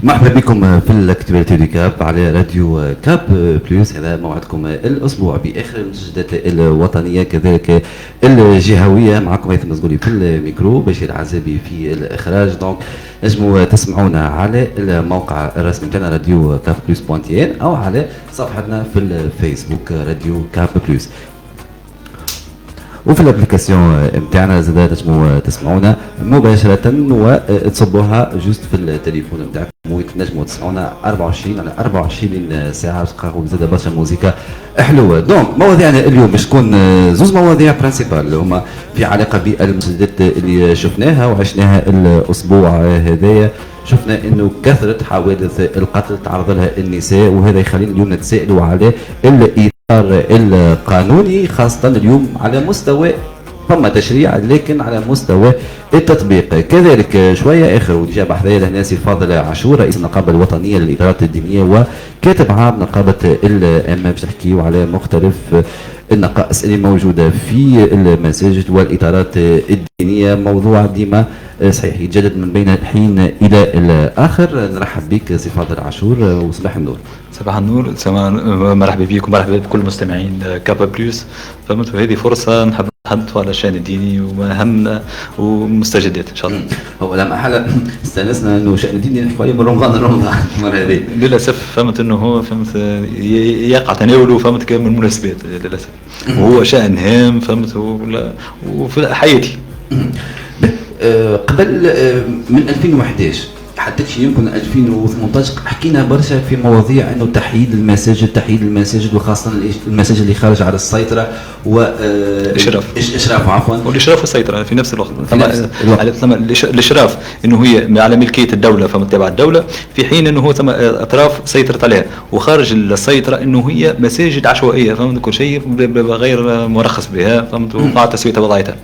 مرحبا بكم في الاكتواليتي دي كاب على راديو كاب بلوس. هذا موعدكم الاسبوع باخر المسجدات الوطنيه كذلك الجهويه. معكم هيثم مزغولي في الميكرو، بشير عزابي في الاخراج. دونك نجموا تسمعونا على الموقع الرسمي تاعنا راديو كاب بلوس بوانتيان او على صفحتنا في الفيسبوك راديو كاب بلوس، وفي الابليكاسيون نتاعنا زاد تنجموا تسمعونا مباشره وتصبوها جوست في التليفون نتاعكم، وتنجموا تسمعونا 24 على 24 ساعه، تلقاو زاد برشا موسيقى حلوه. دونك مواضيعنا اليوم باش تكون زوز مواضيع برانسيبال هما في علاقه بالمسجدات اللي شفناها وعشناها الاسبوع هذايا. شفنا انه كثرت حوادث القتل تعرض لها النساء، وهذا يخلينا اليوم نتسائلوا على الاطار القانوني، خاصه اليوم على مستوى ثم تشريع لكن على مستوى التطبيق كذلك. شويه اخر وديجا بحذايا لهنا سي فاضل عاشور رئيس النقابه الوطنيه للاطارات الدينيه وكاتب عام نقابه الامام، باش نحكيو على مختلف النقائص اللي موجوده في المساجد والاطارات الدينيه. موضوع ديما صحيح يتجدد من بين حين الى الاخر. نرحب بك سي فاضل عاشور وصباح النور. صباح النور، مرحبا بكم، مرحبا بكل مستمعين كابا بلوس. فهمتوا هذه فرصه نحب نتحدثوا على الشان الديني ومهمنا ومستجدات ان شاء الله. هو لا محاله استانسنا انه شان الديني نحكوا عليه من رمضان لرمضان المره هذه. للاسف فهمت انه هو يقع تناوله فهمت كان من المناسبات للاسف، وهو شان هام فهمت وفي حياتي. قبل من 2011 حتى يمكن 2018 حكينا برشا في مواضيع انه تحييد المساجد وخاصه المساجد اللي خارج على السيطره والاشراف عفوا، والاشراف والسيطره في نفس الوقت. ثم الاشراف انه هي على ملكيه الدوله فمن تبع الدوله، في حين انه هو ثم اطراف سيطرت عليها، وخارج السيطره انه هي مساجد عشوائيه فهمت، كل شيء غير مرخص بها فهمت، وقع تسويتها وضعيتها.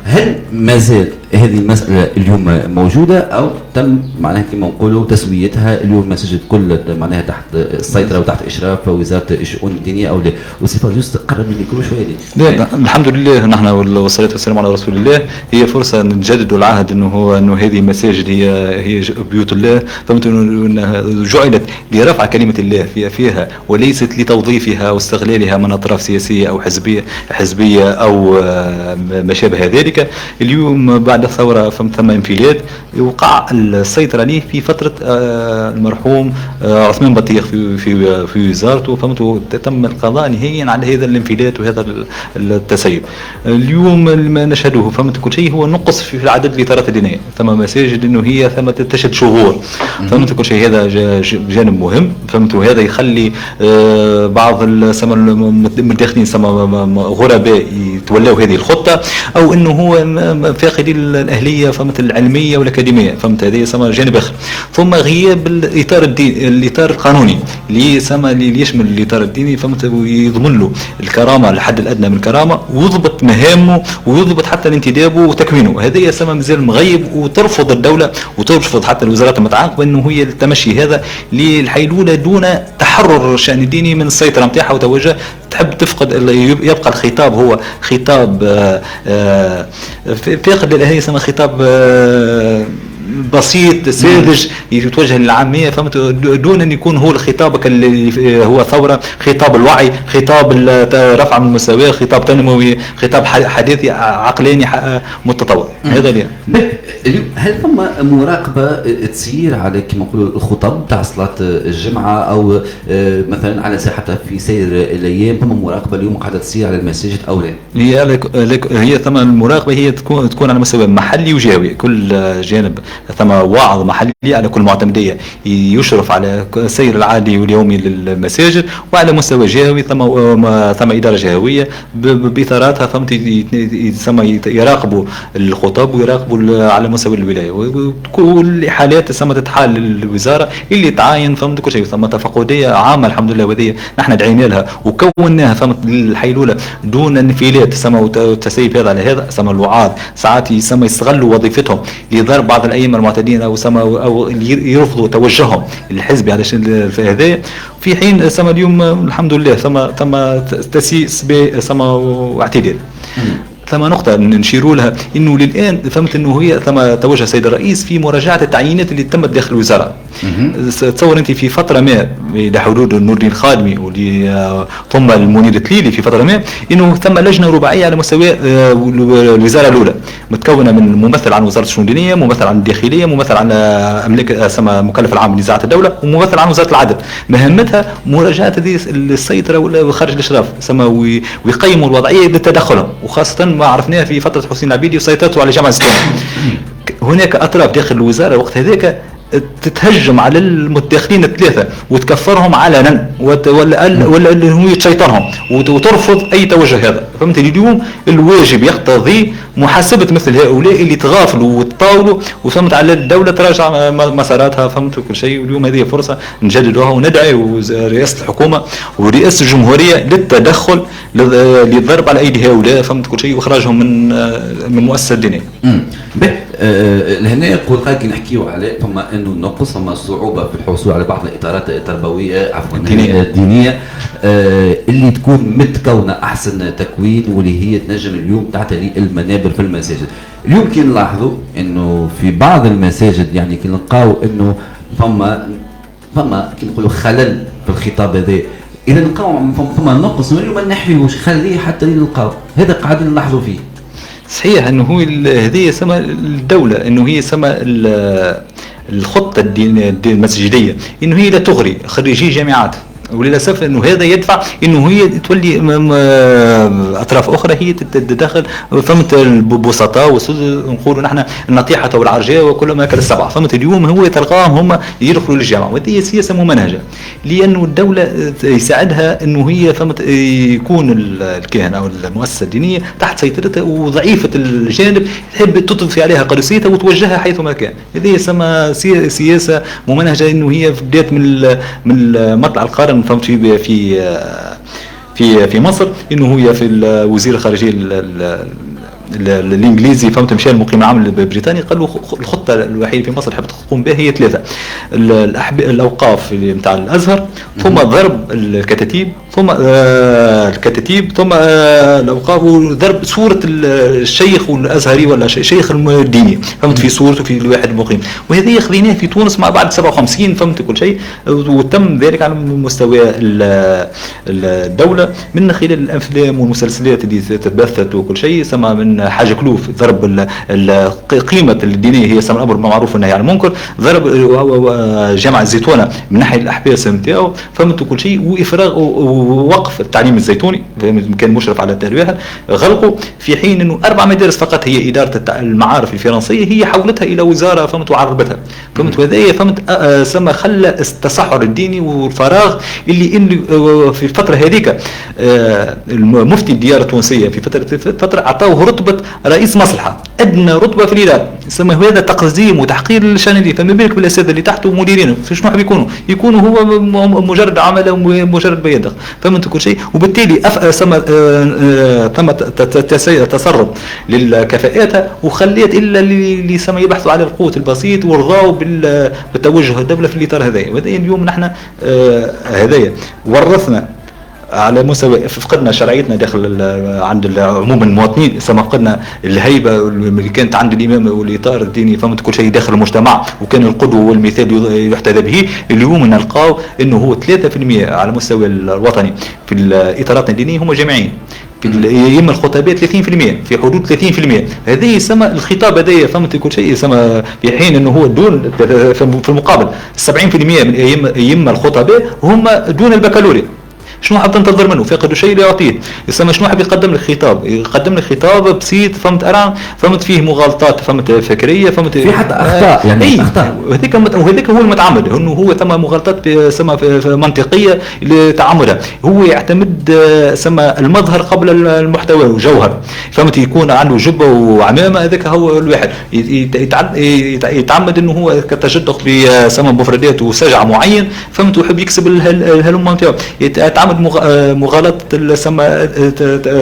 هل ما زال هذه المسألة اليوم موجودة أو تم معناها كما نقولوا تسويتها اليوم المساجد كل معناها تحت السيطرة وتحت إشراف وزارة الشؤون الدينية أو لا؟ وصفة جوست قرب من كل شوية دي. الحمد لله نحن والصلاة والسلام على رسول الله. هي فرصة نجدد العهد انه هذه المساجد هي بيوت الله، فهمت انها جعلت لرفع كلمة الله فيها وليست لتوظيفها واستغلالها من أطراف سياسية أو حزبية أو ما شابه ذلك. اليوم بعد الثورة ثم انفلات وقع السيطرة عليه في فترة المرحوم عثمان بطيخ في وزارته فهمت، تم القضاء نهائيا على هذا الانفلات وهذا التسيب. اليوم ما نشهده فهمت كل شيء هو نقص في عدد الاطارات الدينيه، ثم مساجد انه هي ثم تشهد شهور فهمت كل شيء، هذا جانب مهم فهمت، وهذا يخلي بعض المداخلين غرباء يتولوا هذه الخطه، او انه هو فاقد الاهليه فهمت العلميه والاكاديميه فهمت، هذه جانب اخر. ثم غياب الاطار القانوني اللي يشمل الاطار الديني فهمت، ويضمن له الكرامه الحد الادنى من الكرامه، ويضبط مهامه ويضبط حتى الانتداب وتكوينه. هذه مازال مغيب، وترفض الدوله وترفض حتى الوزارات المتعاقبه انه هي التمشي هذا للحيلوله دون تحرر الشان الديني من السيطره نتاعها وتوجه. تحب تفقد يبقى الخطاب هو خطاب فاقد للاهليه، يسمى خطاب بسيط ساذج يتوجه للعاميه فهمت، دون ان يكون هو الخطاب اللي هو ثوره، خطاب الوعي، خطاب رفع من المساواه، خطاب تنموي، خطاب حديثي عقلاني متطور. هذا اللي هل ثم مراقبه تسير على كما نقولوا الخطب تاع صلاه الجمعه او مثلا على ساحتها في سير الايام؟ ثم مراقبه اليوم قاعده تسير على المساجد او لا؟ هي ثم المراقبه هي تكون على مستوى محلي وجهوي، كل جانب ثم واعظ محلي على كل معتمديه يشرف على السير العادي واليومي للمساجد، وعلى مستوى جهوي ثم اداره جهويه باطاراتها فهمت، يراقبوا الخطب ويراقبوا على مستوى الولايه، وكل حالات تتحال للوزاره اللي تعاين فهمت كل شيء. ثم تفقديه عامه الحمد لله، وهذه نحن دعينا لها وكوناها فهمت للحيلوله دون انفلات والتسيب هذا على هذا. الوعاظ ساعات يستغلوا وظيفتهم لضرب بعض الائمه المعتدين او يرفضوا توجههم الحزبي على هذا، في حين اليوم الحمد لله ثم تسييس واعتدال. ثم نقطة نشيروا لها انه للان فهمت انه هي ثم توجه السيد الرئيس في مراجعة التعيينات اللي تمت داخل الوزارة. تصور انت في فترة ما لحدود نور الدين الخادمي ثم المنير التليلي في فترة ما انه ثم لجنة رباعية على مستوى الوزارة الاولى متكونة من ممثل عن وزارة الشؤون الدينية، ممثل عن الداخلية، ممثل عن مكلف العام لنزاعة الدولة، وممثل عن وزارة العدل. مهمتها مراجعة السيطرة وخارج الاشراف ويقيموا الوضعية لتدخلهم، وخاصة ما عرفناه في فترة حسين العبيدي وسيطرته على جامعة زيتون. هناك أطراف داخل الوزارة وقت هذاك تتهجم على المتداخلين الثلاثة وتكفرهم علنا ولا هو يتشيطنهم وترفض أي توجه هذا. فهمت؟ اليوم الواجب يقتضي محاسبة مثل هؤلاء اللي تغافلوا وتطاولوا وفهمت على الدولة تراجع مساراتها. فهمت كل شيء. واليوم هذه فرصة نجددوها وندعي رئاسة الحكومة ورئاسة الجمهورية للتدخل للضرب على أيدي هؤلاء. فهمت كل شيء وإخراجهم من المؤسسة الدينية. لهنا يقول كي نحكيو عليه ثم انه النقص ثم صعوبه في الحصول على بعض الاطارات التربويه الدينيه اللي تكون متكونه احسن تكوين واللي هي تنجم اليوم تعتلي المنابر في المساجد. اليوم كي نلاحظوا انه في بعض المساجد يعني كي نلقاو انه فما كي نقولوا خلل في الخطاب هذا، اذا نلقاو فما نقص ما نحيوش خليه حتى نلقاو هذا قاعدين نلاحظوا فيه. صحيح انه هو هذه سما الدولة انه هي سما الخطة المسجدية انه هي لا تغري خريجي جامعات، وللاسف انه هذا يدفع انه هي تولي اطراف اخرى هي تتدخل. فهمت؟ البسطاء نقولوا نحن النطيحه والعرجاء وكل ما كان السبعه. فهمت؟ اليوم هو تلقاهم هم يدخلوا للجامعه، وهذه سياسه ممنهجه لانه الدوله يساعدها انه هي فهمت يكون الكهنه او المؤسسه الدينيه تحت سيطرتها وضعيفه الجانب تحب تضفي عليها قدسيتها وتوجهها حيثما كان. هذه سما سياسه ممنهجه انه هي في بدايه من مطلع القرن. فهمت؟ في مصر انه هي في وزير الخارجيه الانجليزي فهمت مشى المقيم العام البريطاني قال له الخطه الوحيده في مصر حبت تقوم بها هي ثلاثه: الاوقاف نتاع الازهر، ثم ضرب الكتاتيب، ثم ثم الاوقاف وضرب صوره الشيخ والازهري ولا شيخ الديني. فهمت؟ في صورته في الواحد المقيم. وهذه خذيناه في تونس مع بعد 57. فهمت كل شيء. وتم ذلك على مستوى الدوله من خلال الافلام والمسلسلات اللي تبثت وكل شيء. سما من حاجه كلوف ضرب قيمه الدينيه هي سما الامر بالمعروف والنهي عن المنكر، ضرب جامعه الزيتونه من ناحيه الاحباس نتاعو. فهمت كل شيء. وافراغ ووقف التعليم الزيتوني كان مشرف على ترويعها غلقوا، في حين انه 4 مدارس فقط هي اداره المعارف الفرنسيه هي حولتها الى وزاره. فهمت؟ وعربتها. فهمت؟ وهذا فهمت سما خلى التصحر الديني والفراغ اللي في الفتره هذيك المفتي الديار التونسيه في فتره اعطوه رتبه رئيس مصلحه، ادنى رتبه في الاداره. سما هذا تقزيم وتحقير للشان دي. فما بالك بالاساتذه اللي تحته ومديرينه شنو حاب يكونوا هو مجرد عمله ومجرد بيدخ. فهمت كل شيء. وبالتالي تم تسرب للكفاءات وخليت الا اللي سما يبحثوا على القوت البسيط ورضاوا بالتوجه الدوله في الاطار هذا. وهذا اليوم نحن هدايا ورثنا على مستوى فقدنا شرعيتنا داخل عند عموم المواطنين. سما فقدنا الهيبه اللي كانت عند الامام والاطار الديني. فهمت كل شيء داخل المجتمع وكان القدوه والمثال يحتذى به. اليوم نلقاو انه هو 3% على مستوى الوطني في الاطارات الدينيه هم جامعيين، يما الخطباء 30% في حدود 30%. هذه سما الخطاب هذايا. فهمت كل شيء. سما في حين انه هو دون في المقابل 70% من يما الخطباء هم دون البكالوريا. شنو حاب تنتظر منه؟ فاقد شيء لا يعطيه. يسمى شنو حاب يقدم لك خطاب؟ يقدم لك خطاب بسيط. فهمت؟ أران فهمت فيه مغالطات. فهمت فكريه. فهمت في حتى اخطاء يعني اخطاء. وهذيك هو المتعمد انه هو ثم مغالطات سما منطقيه لتعمدها. هو يعتمد سما المظهر قبل المحتوى وجوهر. فهمت؟ يكون عنده جبه وعمامه. هذاك هو الواحد يتعمد انه هو كتجدق بسما مفردات وسجع معين. فهمت؟ ويحب يكسب الهلم نتاعو. يتعمد تعمد مغالطه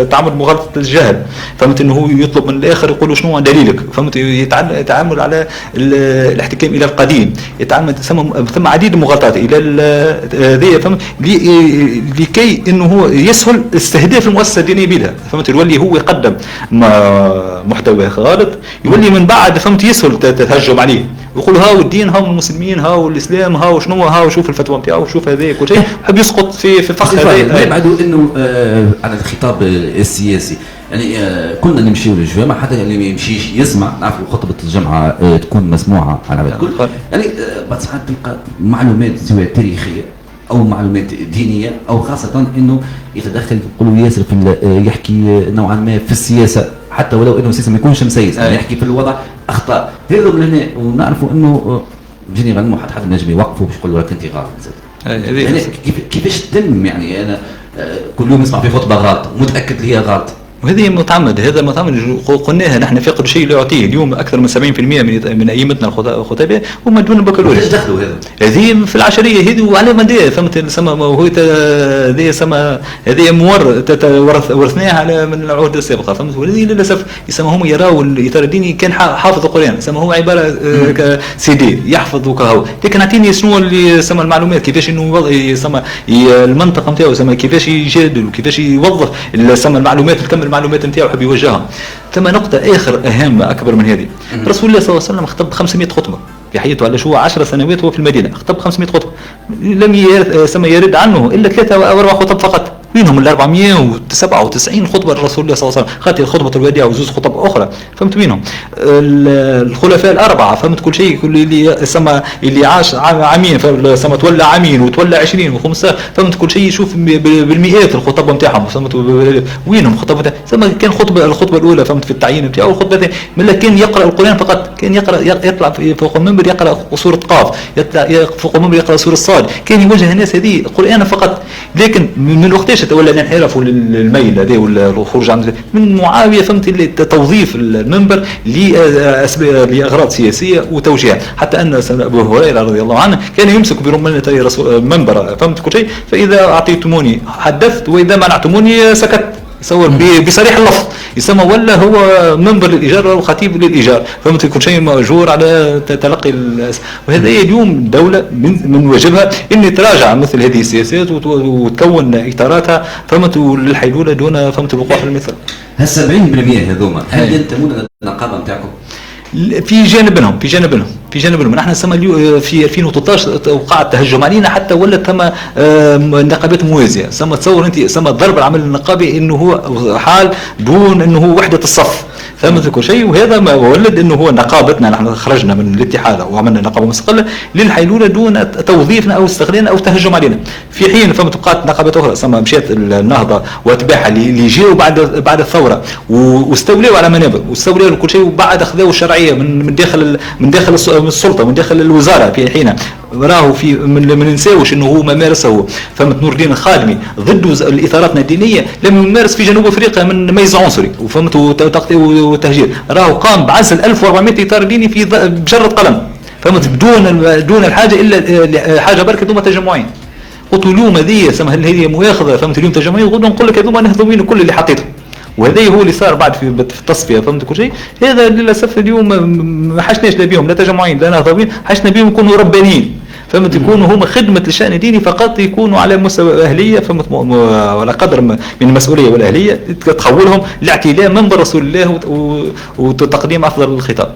تعمد مغالطه الجهل، فهمت انه هو يطلب من الاخر يقول له شنو دليلك، فهمت يتعامل على الاحتكام الى القديم، يتعامل ثم عديد المغالطات الى ذي، فهمت لكي انه هو يسهل استهداف المؤسسه الدينيه بها، فهمت يولي هو يقدم محتوى غلط، يولي من بعد فهمت يسهل تهجم عليه، يقول هاو الدين هاو المسلمين هاو الاسلام هاو شنو هاو شوف الفتوى نتاعو شوف هذاك وشيء، يحب يسقط في الفخ هذا. نبعدوا انه على الخطاب السياسي، يعني كنا نمشيو للجامع حتى اللي ما يمشيش يسمع، نعرفوا خطبه الجمعه تكون مسموعه على الكل، يعني بعض ساعات تلقى معلومات سواء تاريخيه او معلومات دينيه او خاصه انه يتدخل يقولوا ياسر في يحكي نوعا ما في السياسه، حتى ولو انه السياسه ما يكونش مسيس، يحكي في الوضع اخطاء هذا من هنا، ونعرفوا انه جينيرالمون حد نجم يوقفوا باش يقول لك انت غلط. يعني كيفاش تتم، يعني انا كل يوم نسمع في خطبه غلط متاكد هي غلط، وهذه متعمد، هذا متعمد قلناها نحن فقد شيء لا يعطيه اليوم اكثر من 70% من ائمتنا الخطباء هم دون البكالوريوس. ايش دخلوا هذا؟ هذه في العشريه هذه وعلى مدى فهمت سما هو هذه سما هذه ورثناها على من العهود السابقه، فهمت، وهذه للاسف يسمى هم يراوا الاطار الديني كان حافظ القران، يسمى هو عباره سيدي يحفظ وكهو، لكن اعطيني شنو اللي سما المعلومات كيفاش انه يسمى المنطقه نتاعو سما كيفاش يجادل وكيفاش يوظف سما المعلومات الكم المعلومات نتاعو حب يوجهها. ثم نقطة آخر أهم أكبر من هذه، رسول الله صلى الله عليه وسلم خطب 500 خطبة في حياته، على شو 10 سنوات هو في المدينة، خطب 500 خطبة، لم يرد عنه إلا 3 أو 4 خطب فقط، منهم ال 497 خطبة لرسول الله صلى الله عليه وسلم، خاطر خطبة الوداع وزوز خطب أخرى، فهمت منهم الخلفاء الأربعة، فهمت كل شيء اللي سما اللي عاش عامين، سما تولى عامين وتولى 20 و15، فهمت كل شيء يشوف بالمئات الخطب نتاعهم، فهمت وينهم خطبة، سما كان الخطبة الأولى فهمت في التعيين نتاعو، الخطبة الثانية من كان يقرأ القرآن فقط، كان يطلع فوق المنبر يقرأ سورة قاف، يطلع فوق المنبر يقرأ سورة الصاد، كان يوجه الناس هذه القرآن فقط، لكن من وقتاش تولى الانحراف للميل هذا والخروج عن من معاويه، فهمت توظيف المنبر لاغراض سياسيه وتوجيه، حتى ان ابو هريره رضي الله عنه كان يمسك برمانه المنبر، فهمت كل شيء، فاذا اعطيتموني حدثت واذا منعتموني سكت، يصور بصريح اللفظ، يسمى ولا هو منبر للإيجار أو خطيب للإيجار، فهمت كل شيء مأجور على تلقي وهذا اليوم دولة من واجبها أن تراجع مثل هذه السياسات وتكون إطاراتها، فهمت للحيلولة دون فهمت الوقوع في المثل. هال 70% هذوما هل ينتمون للنقابة نتاعكم؟ في جانب منهم نحن سما في 2013 وقع التهجم علينا حتى ولت ثم نقابات موازيه، سما تصور انت سما ضرب العمل النقابي انه هو حال دون انه هو وحده الصف، فهمت كل شيء، وهذا ما ولد انه هو نقابتنا نحن خرجنا من الاتحاد وعملنا نقابه مستقله للحيلوله دون توظيفنا او استغلالنا او التهجم علينا، في حين فهمت بقات نقابات اخرى سما مشات النهضه واتباعها اللي جاوا بعد الثوره واستولوا على منابر واستولوا كل شيء، وبعد اخذوا الشرعيه من داخل السلطه من داخل الوزاره في حينها، راهو في ما ننساوش انه هو ما مارسه فهمت نور الدين الخادمي ضد الاثارات الدينيه لم يمارس في جنوب افريقيا من ميز عنصري وفهمت وتهجير، راهو قام بعزل 1400 اطار ديني في بجره قلم، فهمت دون الحاجه الا حاجه بركه ثم تجمعين، قلت اليوم هذه سما هل هي مؤاخذه، فهمت اليوم تجمعين غدوه نقول لك هذوما نهضمين كل اللي حطيته، وهذا هو اللي صار بعد في التصفيه، فهمت كل شيء، هذا للاسف اليوم ما حشناش لا بهم لا تجمعين لا نهضمين، حشنا بهم يكونوا ربانيين، فهمت يكونوا هم خدمه للشان الديني فقط، يكونوا على مستوى اهليه، فهمت ولا قدر من المسؤوليه والاهليه تخولهم لاعتلاء منبر رسول الله وتقديم افضل الخطاب.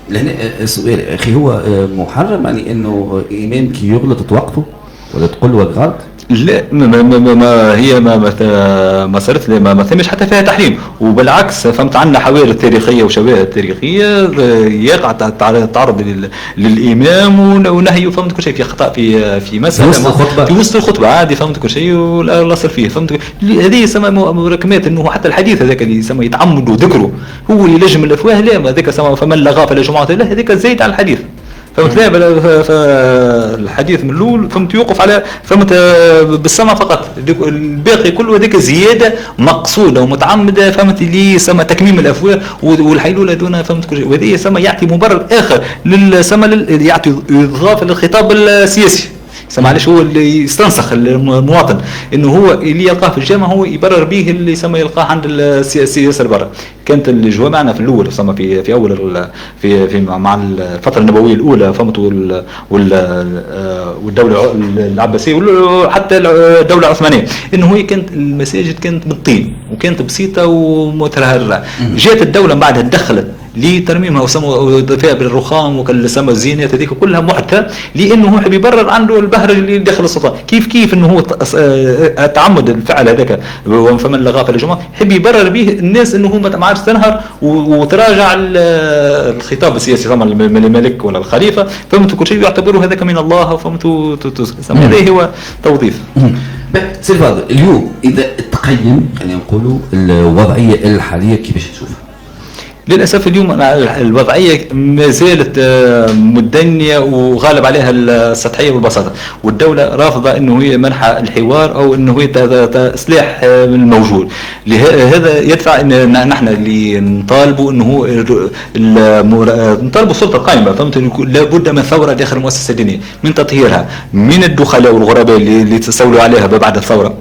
لهنا السؤال اخي، هو محرم يعني انه امام كي يغلط توقفه ولا تقول له غلط؟ لا ما هي ما صارت ما ثمش حتى فيها تحريم، وبالعكس فهمت عندنا حوادث تاريخيه وشواهد تاريخيه يقع تعرض للامام ونهيه، فهمت كل شيء في خطا في مساله في وسط الخطبه عادي، فهمت كل شيء ولا صار فيه، فهمت هذه يسمى مركمات انه حتى الحديث هذاك اللي يسمى يتعمد ذكره هو اللي لجم الافواه، لا هذاك فمن لغى فلا جمعه له، هذاك زايد على الحديث، فهمت لا الحديث من الاول فهمت يوقف على فهمت بالسمع فقط، الباقي كله هذيك زياده مقصوده ومتعمده، فهمت اللي يسمى تكميم الافواه والحيلوله دون فهمت كل شيء، وهذه يسمى يعطي مبرر اخر للسما يعطي اضافه للخطاب السياسي، معلش هو اللي يستنسخ المواطن انه هو اللي يلقاه في الجامعه هو يبرر به اللي يسمى يلقاه عند السياسه برا. كانت الجوامع معنا في الاول يسمى في اول في مع الفتره النبويه الاولى فهمت والدوله العباسيه وحتى الدوله العثمانيه انه هي كانت المساجد كانت من الطين وكانت بسيطه ومترهره. جات الدوله بعدها تدخلت لترميمها وسموا فيها بالرخام وكالسما الزينات هذيك كلها محتى لانه هو يحب يبرر عنده البهرج اللي داخل السلطان. كيف انه هو تعمد الفعل هذاك فمن لغى في الجمعه يحب يبرر به الناس انه هو ما عادش تنهر وتراجع الخطاب السياسي طبعا الملك ولا الخليفه فهمتوا كل شيء يعتبروا هذاك من الله فهمتوا هذا هو توظيف. سي الفاضل اليوم اذا تقيم خلينا نقولوا الوضعيه الحاليه كيفاش تشوفها؟ للأسف اليوم الوضعية ما زالت مدنية وغالب عليها السطحية والبساطة والدولة رافضة أنه هي منح الحوار أو أنه هي إصلاح الموجود. هذا يدفع أن نحن اللي نطالبوا أنه نطالبوا السلطة القائمة فهمت لابد من ثورة داخل المؤسسة الدينية من تطهيرها من الدخلاء والغرباء اللي تستولوا عليها بعد الثورة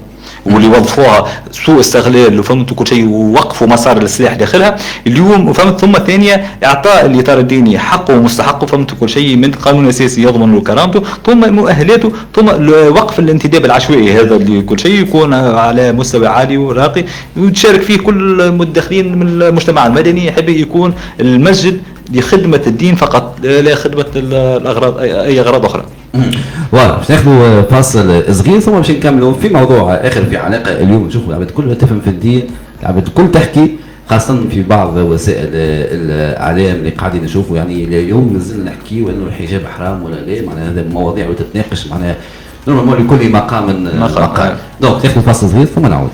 واللي وظفوها سوء استغلال وفهمتوا كل شيء ووقفوا مسار السلاح داخلها اليوم وفهمت. ثم الثانيه اعطاء الاطار الديني حقه ومستحقه فهمتوا كل شيء من قانون اساسي يضمن له كرامته ثم مؤهلاته ثم وقف الانتداب العشوائي هذا اللي كل شيء يكون على مستوى عالي وراقي وتشارك فيه كل المدخلين من المجتمع المدني. يحب يكون المسجد لخدمه الدين فقط لا خدمه الاغراض اي اغراض اخرى. واضح. باش ناخذوا فاصل صغير ثم باش نكملوا في موضوع اخر في علاقه اليوم نشوفوا العباد كلها تفهم في الدين العباد الكل تحكي خاصه في بعض وسائل الاعلام اللي قاعدين نشوفوا يعني اليوم نزلنا نحكي وانه الحجاب حرام ولا لا معناها هذا مواضيع وتتناقش معناها نورمالمون لكل مقام. دونك ناخذوا فاصل صغير ثم نعود.